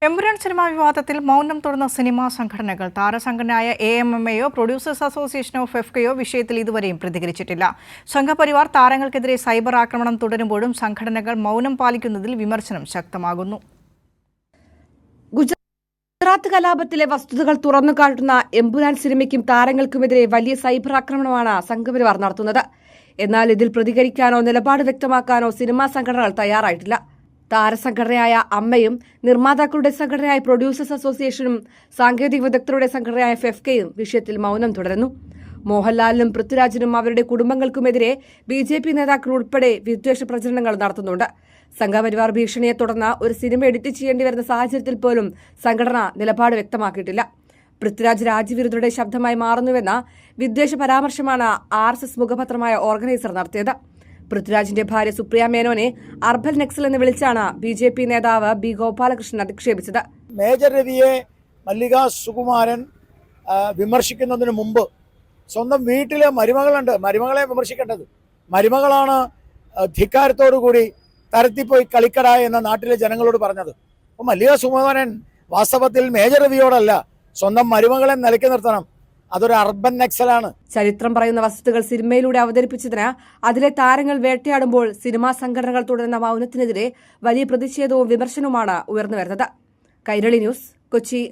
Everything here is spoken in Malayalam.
എമ്പുരാൻ സിനിമാ വിവാദത്തിൽ മൗനം തുടർന്ന സിനിമാ സംഘടനകൾ താരസംഘടനയായ AMMAയോ പ്രൊഡ്യൂസേഴ്സ് അസോസിയേഷനോ ഫെഫ്കയോ വിഷയത്തിൽ ഇതുവരെയും പ്രതികരിച്ചിട്ടില്ല. സംഘപരിവാർ താരങ്ങൾക്കെതിരെ സൈബർ ആക്രമണം തുടരുമ്പോഴും സംഘടനകൾ മൗനം പാലിക്കുന്നതിൽ വിമർശനം ശക്തമാകുന്നു. ഗുജറാത്ത് കലാപത്തിലെ വസ്തുതകൾ തുറന്നുകാട്ടുന്ന എമ്പുരാൻ സിനിമയ്ക്കും താരങ്ങൾക്കുമെതിരെ വലിയ സൈബർ ആക്രമണമാണ് സംഘപരിവാർ നടത്തുന്നത്. എന്നാൽ ഇതിൽ പ്രതികരിക്കാനോ നിലപാട് വ്യക്തമാക്കാനോ സിനിമാ സംഘടനകൾ തയ്യാറായിട്ടില്ല. താരസംഘടനയായ അമ്മയും നിർമ്മാതാക്കളുടെ സംഘടനയായ പ്രൊഡ്യൂസേഴ്സ് അസോസിയേഷനും സാങ്കേതിക വിദഗ്ധരുടെ സംഘടനയായ ഫെഫ്കയും വിഷയത്തിൽ മൗനം തുടരുന്നു. മോഹൻലാലിനും പൃഥ്വിരാജിനും അവരുടെ കുടുംബങ്ങൾക്കുമെതിരെ BJP നേതാക്കൾ ഉൾപ്പെടെ വിദ്വേഷ പ്രചരണങ്ങൾ നടത്തുന്നുണ്ട്. സംഘപരിവാർ ഭീഷണിയെ തുടർന്ന് ഒരു സിനിമ എഡിറ്റ് ചെയ്യേണ്ടി വരുന്ന സാഹചര്യത്തിൽ പോലും സംഘടന നിലപാട് വ്യക്തമാക്കിയിട്ടില്ല. പൃഥ്വിരാജ് രാജ്യവിരുദ്ധരുടെ ശബ്ദമായി മാറുന്നുവെന്ന വിദ്വേഷ പരാമർശമാണ് RSS മുഖപത്രമായ ഓർഗനൈസർ നടത്തിയത്. പൃഥ്വിരാജിന്റെ ഭാര്യ സുപ്രിയ മേനോനെ അർബൽ നക്സൽ എന്ന് വിളിച്ചാണ് BJP നേതാവ് B. ഗോപാലകൃഷ്ണൻ അധിക്ഷേപിച്ചത്. മേജർ രവിയെ മല്ലിക സുകുമാരൻ വിമർശിക്കുന്നതിന് മുമ്പ് സ്വന്തം വീട്ടിലെ മരുമകളുണ്ട്, മരുമകളെ വിമർശിക്കേണ്ടത്. മരുമകളാണ് ധിക്കാരത്തോടുകൂടി തരത്തിപ്പോയി കളിക്കട എന്ന നാട്ടിലെ ജനങ്ങളോട് പറഞ്ഞത്. അപ്പോൾ മല്ലിക സുകുമാരൻ വാസ്തവത്തിൽ മേജർ രവിയോടല്ല, സ്വന്തം മരുമകളെ നിലയ്ക്ക് നിർത്തണം. അതൊരു അർബൻ നക്സലാണ്. ചരിത്രം പറയുന്ന വസ്തുതകൾ സിനിമയിലൂടെ അവതരിപ്പിച്ചതിന് അതിലെ താരങ്ങൾ വേട്ടയാടുമ്പോൾ സിനിമാ സംഘടനകൾ തുടരുന്ന മൗനത്തിനെതിരെ വലിയ പ്രതിഷേധവും വിമർശനവുമാണ് ഉയർന്നുവരുന്നത്. കൈരളി ന്യൂസ്, കൊച്ചി.